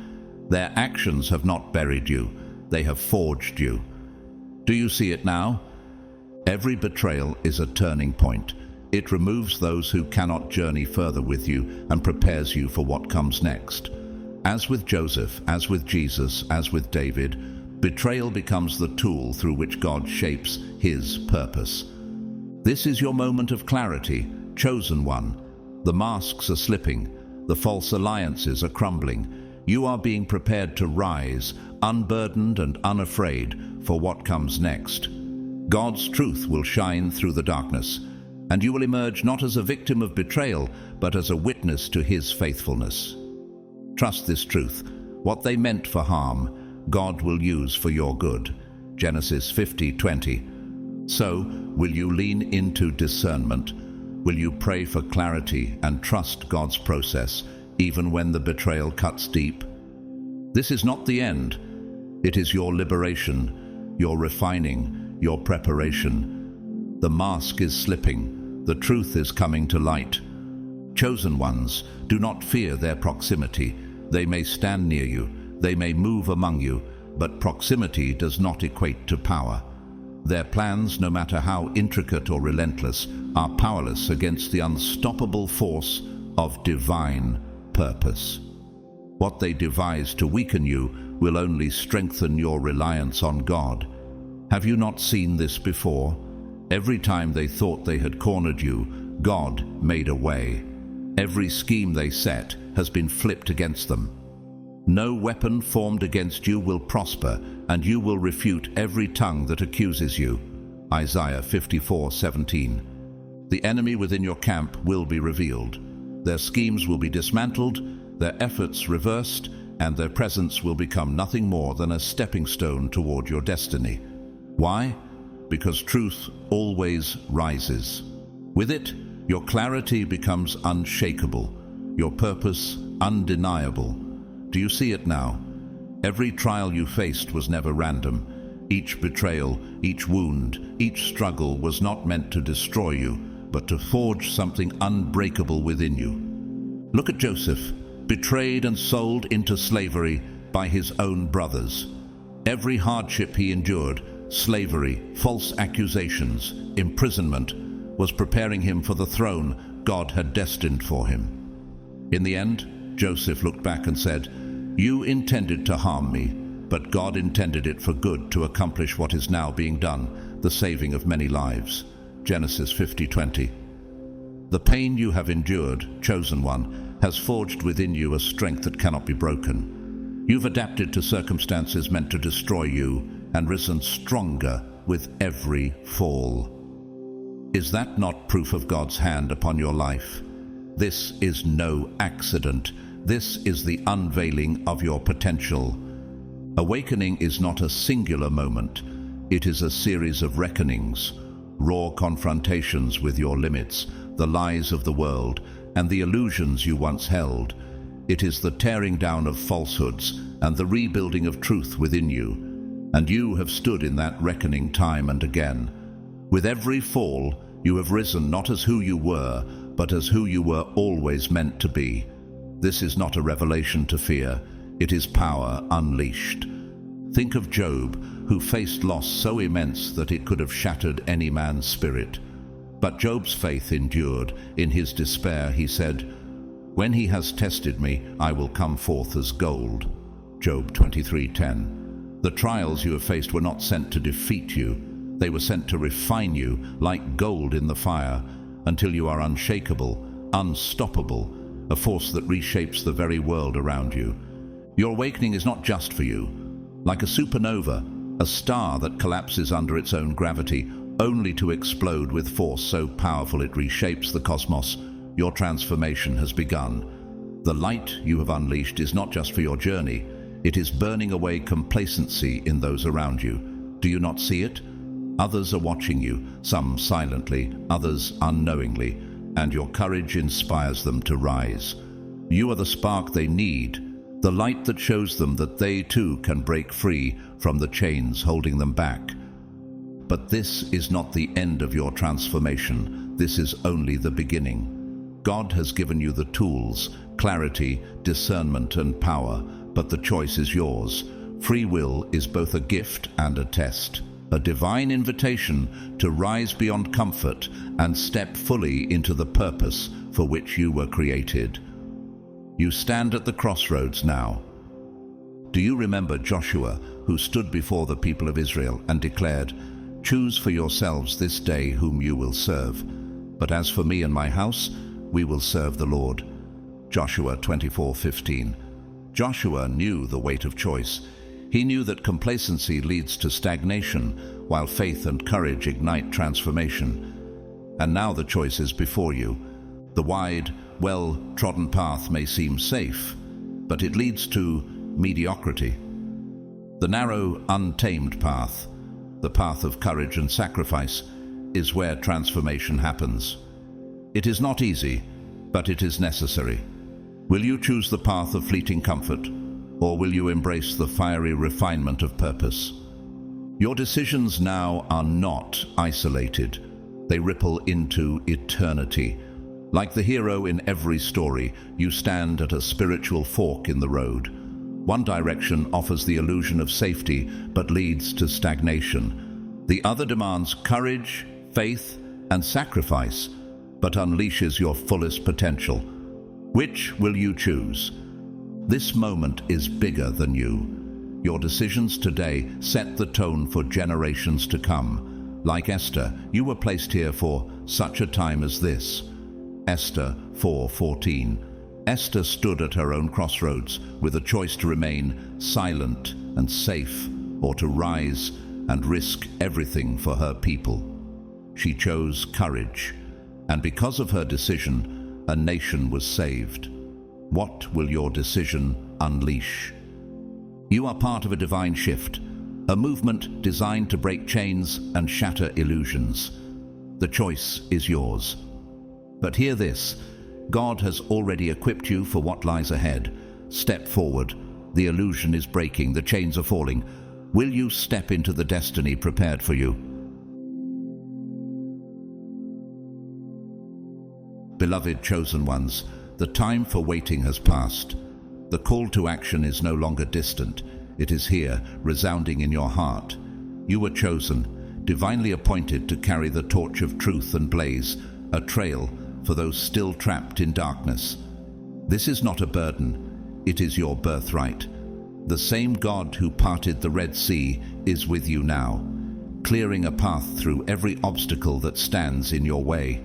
Their actions have not buried you, they have forged you. Do you see it now? Every betrayal is a turning point. It removes those who cannot journey further with you and prepares you for what comes next. As with Joseph, as with Jesus, as with David, betrayal becomes the tool through which God shapes His purpose. This is your moment of clarity, chosen one. The masks are slipping, the false alliances are crumbling. You are being prepared to rise, unburdened and unafraid, for what comes next. God's truth will shine through the darkness, and you will emerge not as a victim of betrayal, but as a witness to His faithfulness. Trust this truth. What they meant for harm, God will use for your good. Genesis 50:20. So, will you lean into discernment? Will you pray for clarity and trust God's process, even when the betrayal cuts deep? This is not the end. It is your liberation, your refining, your preparation. The mask is slipping. The truth is coming to light. Chosen ones, do not fear their proximity. They may stand near you. They may move among you, but proximity does not equate to power. Their plans, no matter how intricate or relentless, are powerless against the unstoppable force of divine purpose. What they devise to weaken you will only strengthen your reliance on God. Have you not seen this before? Every time they thought they had cornered you, God made a way. Every scheme they set has been flipped against them. No weapon formed against you will prosper, and you will refute every tongue that accuses you. Isaiah 54:17. The enemy within your camp will be revealed. Their schemes will be dismantled, their efforts reversed, and their presence will become nothing more than a stepping stone toward your destiny. Why? Because truth always rises. With it, your clarity becomes unshakable, your purpose undeniable. Do you see it now? Every trial you faced was never random. Each betrayal, each wound, each struggle was not meant to destroy you, but to forge something unbreakable within you. Look at Joseph, betrayed and sold into slavery by his own brothers. Every hardship he endured, slavery, false accusations, imprisonment, was preparing him for the throne God had destined for him. In the end, Joseph looked back and said, "You intended to harm me, but God intended it for good to accomplish what is now being done, the saving of many lives." Genesis 50:20. The pain you have endured, chosen one, has forged within you a strength that cannot be broken. You've adapted to circumstances meant to destroy you and risen stronger with every fall. Is that not proof of God's hand upon your life? This is no accident. This is the unveiling of your potential. Awakening is not a singular moment. It is a series of reckonings, raw confrontations with your limits, the lies of the world, and the illusions you once held. It is the tearing down of falsehoods and the rebuilding of truth within you. And you have stood in that reckoning time and again. With every fall, you have risen not as who you were, but as who you were always meant to be. This is not a revelation to fear. It is power unleashed. Think of Job, who faced loss so immense that it could have shattered any man's spirit. But Job's faith endured. In his despair he said, "When he has tested me, I will come forth as gold." Job 23:10. The trials you have faced were not sent to defeat you. They were sent to refine you like gold in the fire, until you are unshakable, unstoppable, a force that reshapes the very world around you. Your awakening is not just for you. Like a supernova, a star that collapses under its own gravity, only to explode with force so powerful it reshapes the cosmos, your transformation has begun. The light you have unleashed is not just for your journey. It is burning away complacency in those around you. Do you not see it? Others are watching you, some silently, others unknowingly, and your courage inspires them to rise. You are the spark they need, the light that shows them that they too can break free from the chains holding them back. But this is not the end of your transformation. This is only the beginning. God has given you the tools, clarity, discernment, and power, but the choice is yours. Free will is both a gift and a test, a divine invitation to rise beyond comfort and step fully into the purpose for which you were created. You stand at the crossroads now. Do you remember Joshua, who stood before the people of Israel and declared, "Choose for yourselves this day whom you will serve. But as for me and my house, we will serve the Lord." Joshua 24:15. Joshua knew the weight of choice. He knew that complacency leads to stagnation, while faith and courage ignite transformation. And now the choice is before you. The wide, well-trodden path may seem safe, but it leads to mediocrity. The narrow, untamed path, the path of courage and sacrifice, is where transformation happens. It is not easy, but it is necessary. Will you choose the path of fleeting comfort, or will you embrace the fiery refinement of purpose? Your decisions now are not isolated. They ripple into eternity. Like the hero in every story, you stand at a spiritual fork in the road. One direction offers the illusion of safety but leads to stagnation. The other demands courage, faith, and sacrifice, but unleashes your fullest potential. Which will you choose? This moment is bigger than you. Your decisions today set the tone for generations to come. Like Esther, you were placed here for such a time as this. Esther 4:14. Esther stood at her own crossroads with a choice to remain silent and safe, or to rise and risk everything for her people. She chose courage, and because of her decision, a nation was saved. What will your decision unleash? You are part of a divine shift, a movement designed to break chains and shatter illusions. The choice is yours. But hear this, God has already equipped you for what lies ahead. Step forward. The illusion is breaking, the chains are falling. Will you step into the destiny prepared for you? Beloved chosen ones, the time for waiting has passed. The call to action is no longer distant. It is here, resounding in your heart. You were chosen, divinely appointed to carry the torch of truth and blaze, a trail for those still trapped in darkness. This is not a burden, it is your birthright. The same God who parted the Red Sea is with you now, clearing a path through every obstacle that stands in your way.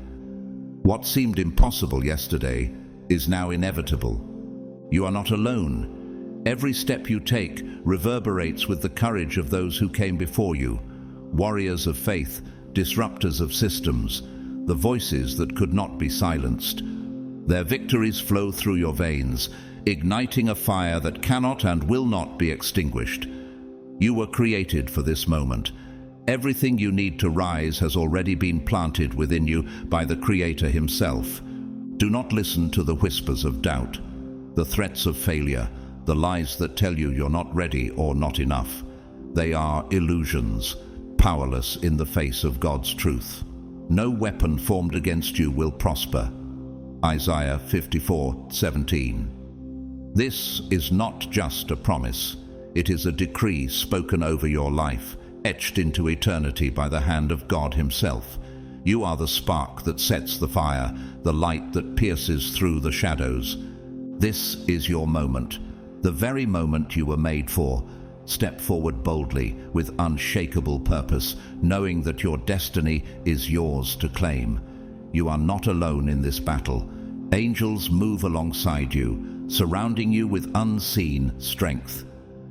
What seemed impossible yesterday is now inevitable. You are not alone. Every step you take reverberates with the courage of those who came before you, warriors of faith, disruptors of systems, the voices that could not be silenced. Their victories flow through your veins, igniting a fire that cannot and will not be extinguished. You were created for this moment. Everything you need to rise has already been planted within you by the Creator Himself. Do not listen to the whispers of doubt, the threats of failure, the lies that tell you you're not ready or not enough. They are illusions, powerless in the face of God's truth. No weapon formed against you will prosper. Isaiah 54:17. This is not just a promise. It is a decree spoken over your life, etched into eternity by the hand of God Himself. You are the spark that sets the fire, the light that pierces through the shadows. This is your moment, the very moment you were made for. Step forward boldly with unshakable purpose, knowing that your destiny is yours to claim. You are not alone in this battle. Angels move alongside you, surrounding you with unseen strength.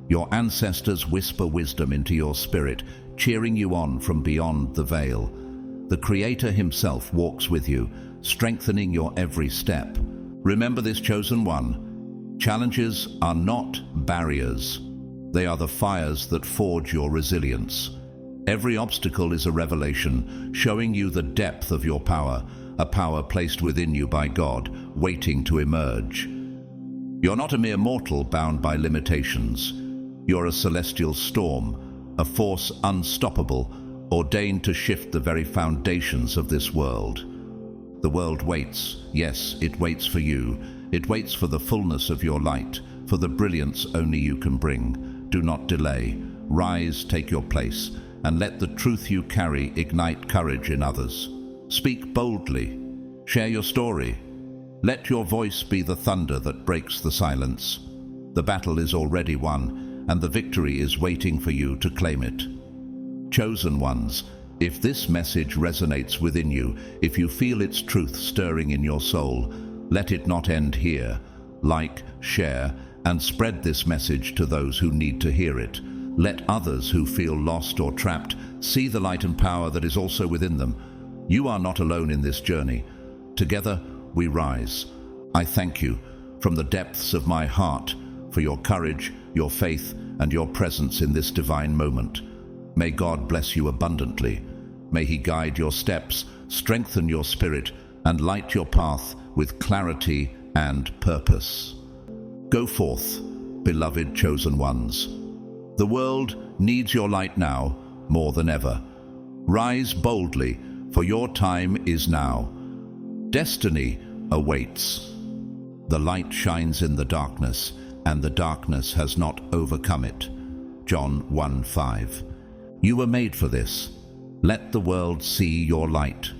Your ancestors whisper wisdom into your spirit, cheering you on from beyond the veil. The Creator Himself walks with you, strengthening your every step. Remember this, chosen one. Challenges are not barriers. They are the fires that forge your resilience. Every obstacle is a revelation, showing you the depth of your power, a power placed within you by God, waiting to emerge. You're not a mere mortal bound by limitations. You're a celestial storm, a force unstoppable, ordained to shift the very foundations of this world. The world waits. Yes, it waits for you. It waits for the fullness of your light, for the brilliance only you can bring. Do not delay. Rise, take your place, and let the truth you carry ignite courage in others. Speak boldly. Share your story. Let your voice be the thunder that breaks the silence. The battle is already won, and the victory is waiting for you to claim it. Chosen ones, if this message resonates within you, if you feel its truth stirring in your soul, let it not end here. Like, share, and spread this message to those who need to hear it. Let others who feel lost or trapped see the light and power that is also within them. You are not alone in this journey. Together we rise. I thank you from the depths of my heart for your courage, your faith, and your presence in this divine moment. May God bless you abundantly. May He guide your steps, strengthen your spirit, and light your path with clarity and purpose. Go forth, beloved chosen ones. The world needs your light now more than ever. Rise boldly, for your time is now. Destiny awaits. The light shines in the darkness, and the darkness has not overcome it. John 1:5. You were made for this. Let the world see your light.